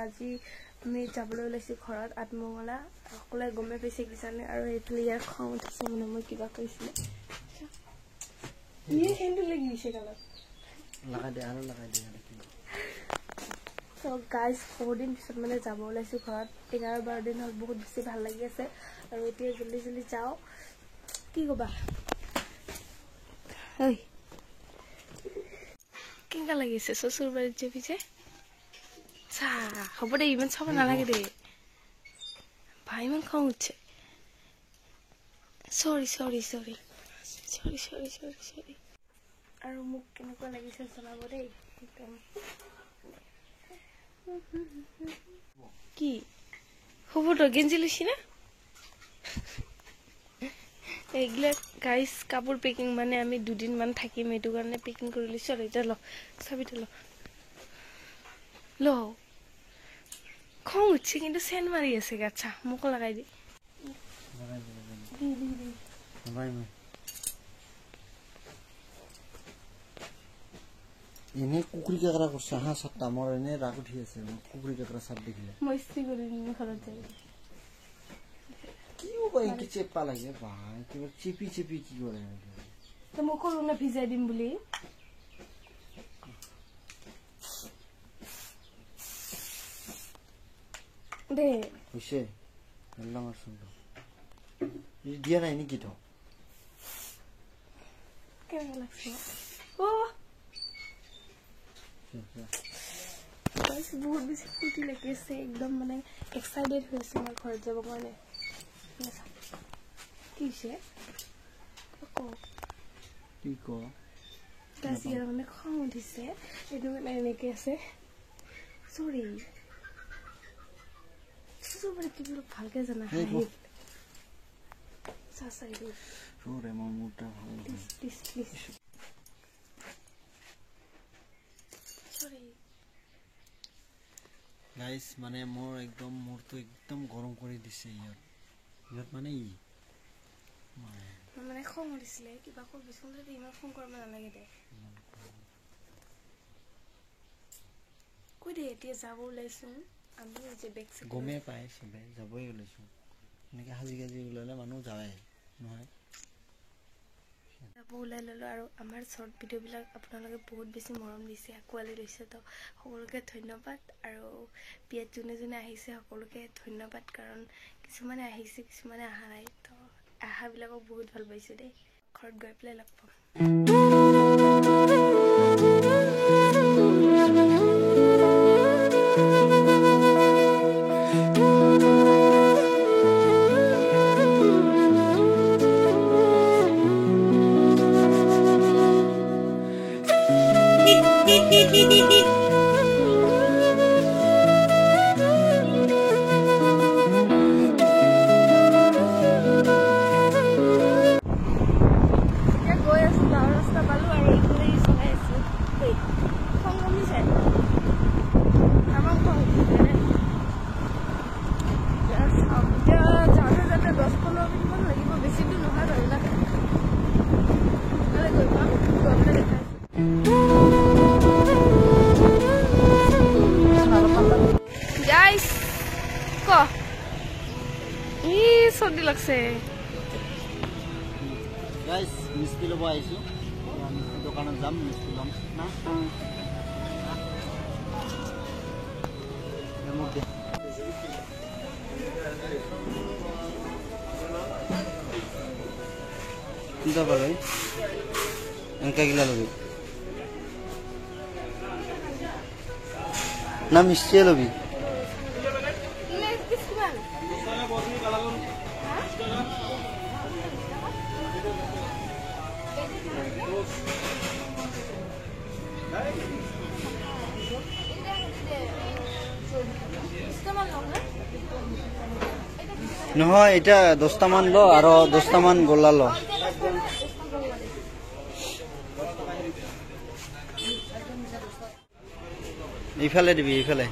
আজি আমি যাবলৈ ওলাইছো ঘৰত আত্মমঙ্গলা সকলোৱে গমে পাইছে কিজানি আৰু এইফালে ইয়াৰ খং উঠিছে মানে মই কিবা কৈছিলে ইয়ে হেণ্ডু লাগি গৈছে গালত লগাই দে তো গাইজ বহুত দিন পিছত মানে যাব ওলাইছো ঘৰত 11-12 দিন হ'ল বহুত বেছি ভাল লাগি আছে আৰু এতিয়া জলদি জলদি যাওঁ কি ক'বা ঐ কেনেকুৱা লাগিছে শ্বশুৰ বাৰীত যে পিছে হ'ব দে ইমান চাব নালাগে দে ভাই ইমান খং উঠছে চৰি আৰু মোক কেনেকুৱা লাগিছে জনাব দেই একদম কি হ'ব তো গেঞ্জি লৈছি না এইগিলা গাইজ কাপোৰ পেকিং মানে আমি 2 দিন মান থাকিম এইটো কাৰণে পেকিং কৰি লৈছো আৰু এতিয়া ল চাবিটো ল খং উঠছে কিন্তু চেন মাৰি আছে গাছা মোক লগাই দি এনে কুকুৰি কাকৰা কৰছে হা সাতটা মোৰ এনে ৰাগ উঠি আছে কুকুৰি কাকৰা সাত দেখিলে মই ইস্ত্ৰি কৰি দিম ঘৰত যাই কি হ'ব কি চেপা লাগে ভাই কিবা চিপি কি কৰে তো মই কলো না ভিজাই দিম বুলি দে হৈছে এল্লাহ মাৰছন্দ দিয়া নাই নেকি তো কেমন লাগছে ও বহুত বেছি ফুটি লাগিছে একদম মানে এক্সাইটেড হৈছে মই ঘৰত যাব কাৰণে কি হৈছে ইয়াৰ মানে খং উঠিছে এইটো মানে এনেকে আছে চৰি কি ভালকে জানা গাইস মানে মোৰ একদম মূৰটো একদম গৰম কৰি দিছে ইয়াত মানে মানে খং উঠিছিলে কিবা কৈ বিচোন ইমান ফোন কৰিব নালাগে দে কৈ দে এতিয়া যাব ওলাইছো আমি যে বেক গমে পাই সবে যাবই ওলাইছো এনেকে হাজি গাজি ওলালে মানুহ যায় নহয় যাব ওলাই ললো আৰু আমাৰ শৰ্ট ভিডিঅ' বিলাক আপোনালোকে বহুত বেছি মৰম দিছে কোৱালি লৈছে তো সকলোকে ধন্যবাদ আৰু পিয়াত যোনে আহিছে সকলোকে ধন্যবাদ কাৰণ কিছুমানে আহিছে কিছুমানে অহা নাই তো আহাবিলাকক বহুত ভাল পাইছে দেই ঘৰত গৈ পেলাই লগ পাম সর্দি লাগছে গাইস মিষ্টি লব আইছো দোকানত যাম মিষ্টি লম না চিন্তা করে এনেকা গিলা লবি না মিষ্টি লবি নহয় এটা 10টা মান ল আৰু 10টা মান গোলা ল এইফালে দিবি এইফালে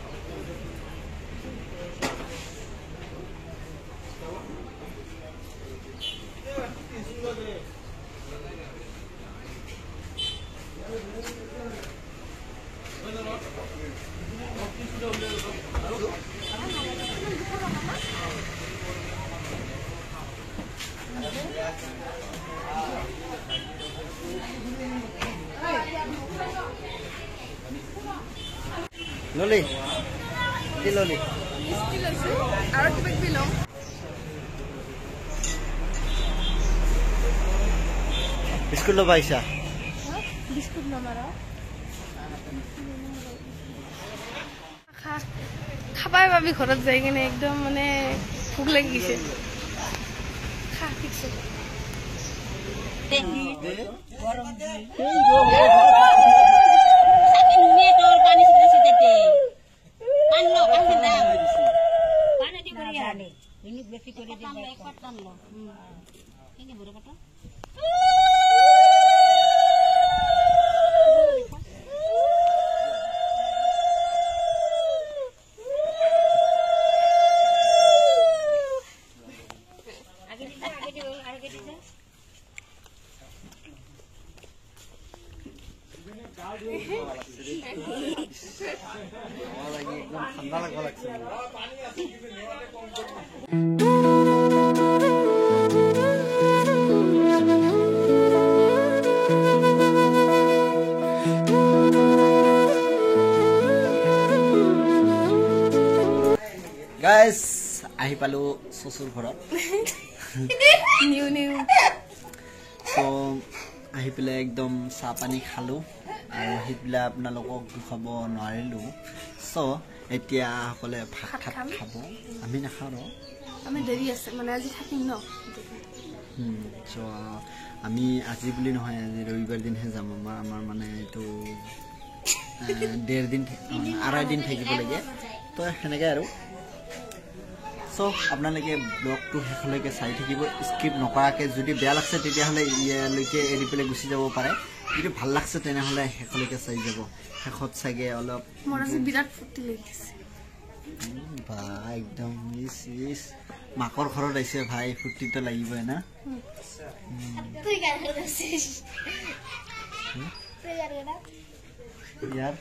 ললি কি ললি আৰু কিবা কিবি লম বিস্কুট ল'ব আহিছা বিস্কুট লম আৰু খাবাই পাবি ঘৰত যাই কিনে একদম মানে ভোক লাগি গৈছে খা ঠিকছে ঠাণ্ডা লাগব লাগছে গাইজ আহি পালো চচুৰ ঘৰত নিউ নিউ তো আহি পেলাই একদম চাহ পানী খালো আৰু আহি পেলাই আপোনালোকক খুৱাব নোৱাৰিলোঁ চ' এতিয়া সকলে ভাত খাব আমি নাখাওঁ আমি দেৰি আছে মানে আজি থাকিম ন চ' আমি আজি বুলি নহয় আজি ৰবিবাৰ দিনহে যাম আমাৰ মানে এইটো 1.5 দিন 2.5 দিন থাকিব লাগে তো সেনেকৈ আৰু চ' আপোনালোকে ব্লগটো শেষলৈকে চাই থাকিব স্কিপ নকৰাকৈ যদি বেয়া লাগছে তেতিয়াহ'লে ইয়ালৈকে এৰি পেলাই গুচি যাব পাৰে যদি ভাল লাগছে তেনেহ'লে শেষলৈকে চাই যাব শেষত চাগে অলপ মোৰ আজি বিৰাট ফূৰ্তি লাগিছে বা একদম ইছ মাকৰ ঘৰত আহিছে ভাই ফূৰ্তিটো লাগিবই না ইয়াৰ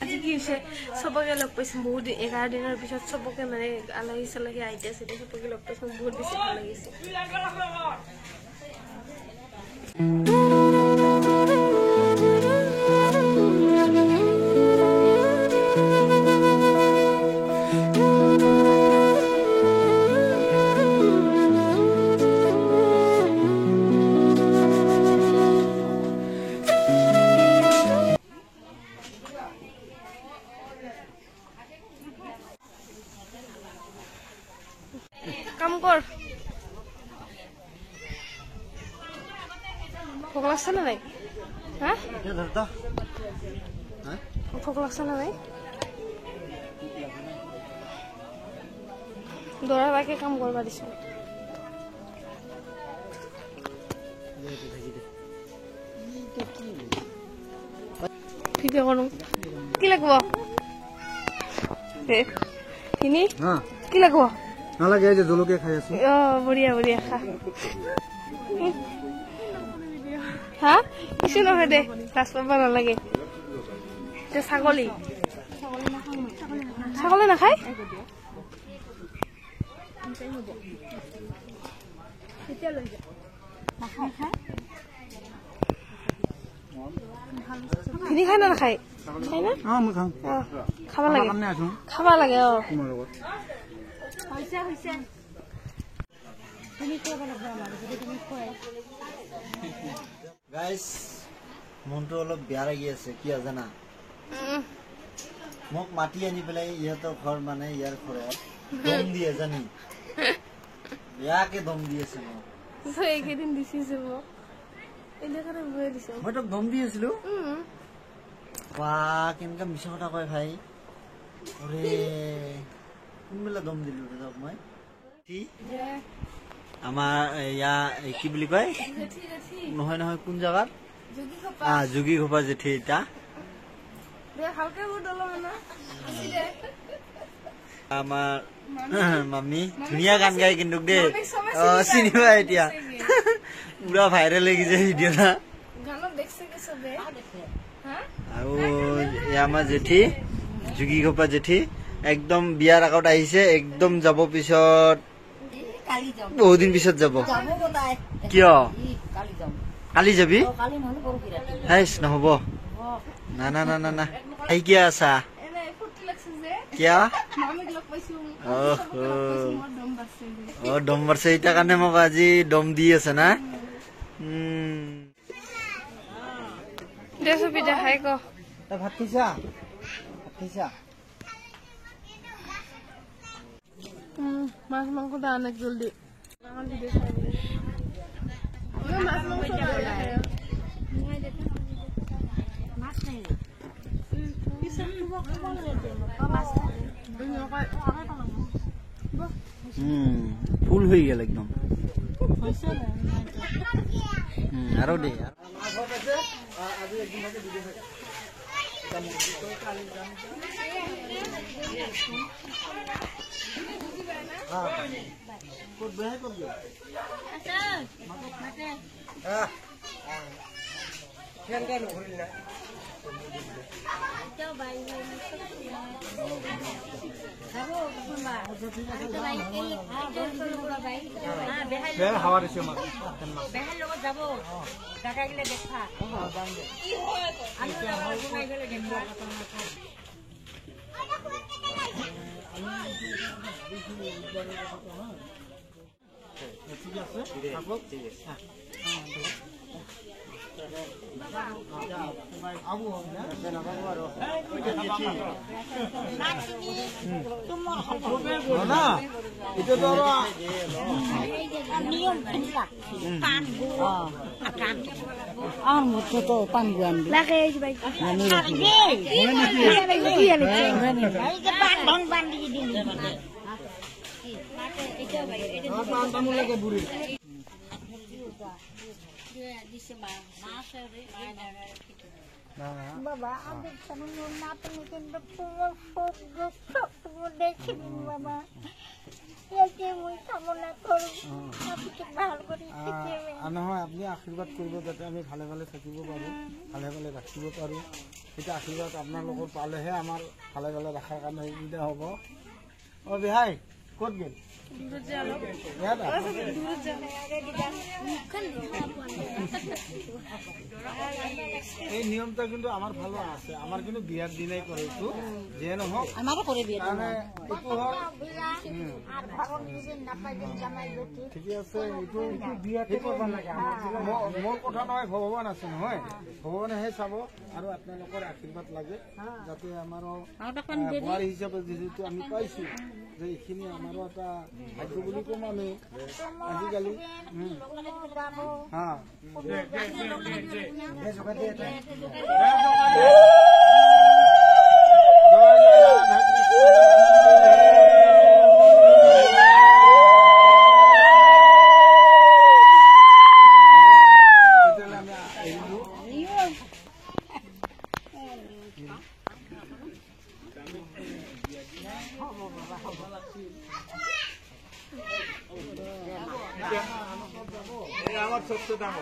আজি কি হৈছে চবকে লগ পাইছোঁ বহুত 11 দিনৰ পিছত চবকে মানে আলহী চালহী আইতা চাইতা চবকে লগ পাইছোঁ বহুত বেছি ভাল লাগিছে কাম কৰ ভোক লাগছে না নাই হা ভোক লাগছে না নাই দৌৰাবাকে কাম কৰবা দিছো ভিডিঅ' কৰোঁ কি লাগিব তিনি কি লাগিব নালাগে যে জলকীয়া খাই আছো বঢ়িয়া বঢ়িয়া খা হা কিছু নহয় দে লাজ পাব নালাগে ছাগলী ছাগলী নাখায় ভিনি খাই না নাখায় খাই না খাব লাগে খাব লাগে গাইজ মনটো অলপ বেয়া লাগি আছে কিয় জানা মোক মাতি আনি পেলাই ইহঁতৰ ঘৰ মানে ইয়াৰ ঘৰত দম দিয়ে জানি ইয়াকে দম দি আছে মোক এইকেইদিন দিছে মোক এনেকৈ বৈ দিছে মই তোক দম দি আছিলো বা কেনেকুৱা মিছা কথা কয় ভাই অৰে কোনবেলা দম দিলো তোক মই আমাৰ এয়া কি বুলি কয় নহয় নহয় কোন জাগাত যোগী ঘোপা জেঠি এটা আমাৰ মামী ধুনীয়া গান গাই কিন্তু দেই চিনি পাই এতিয়া পুৰা ভাইৰেল হৈ গৈছে ভিডিঅ'টা আৰু আমাৰ জেঠি জুগি খোপা জেঠি একদম বিয়াৰ আগত আহিছে একদম যাব পিছত বহুত দিন পিছত যাব কিয় কালি যাবি হাইছ নহব না না না না না আহি কিয় আছা কিয় দম বাঢ়ছে এতিয়া কাৰণে মোক আজি দম দি আছে না ভাত খাইছা মাছ মাংস দা অনেক জলদি ফুল হয়ে গেল একদম আরো দে হাওয়া দিছে মাছ বেহাল লগত যাব টাকা গিলা দেখা আমি ঘুমাই গেলে দেখা ঠিক আছে থাকো ঠিক আছে আবু না না বাবা না এটা তো নিয়ম পান গো আকান আর মতো তো পান গান লাগে ভাই আমি এই যে পান ভং পান দিয়ে দিন এটা ভাই এটা পান তামু লাগে বুড়ি বাবা আমি সামনে না তুমি কিন্তু পুরো দেখি বাবা নহয় আপনি আশীর্বাদ করব যাতে আমি ভালে ভালে থাকিব পাৰো ভালে ভালে ৰাখিব পাৰো এটা আশীর্বাদ আপনার লোক পালেহে আমার ভালে ভালে রাখার কারণে সুবিধা হব ও বিহাই কত গেল এই নিয়মটা কিন্তু আমার ভালো আছে আমার কিন্তু বিয়ার দিনাই করে একটু যে নহক আমারও করে বিয়ে ঠিকই আছে মোর কথা নহয় ভগবান আছে নহয় ভগবানেহে চাব আৰু আপোনালোকৰ আশীৰ্বাদ লাগে যাতে আমাৰো বোৱাৰী হিচাপে যিহেতু আমি পাইছো যে এইখিনি আমাৰো এটা ভাগ্য বুলি কম আমি আজিকালি আমাৰ ছোট্ট দাম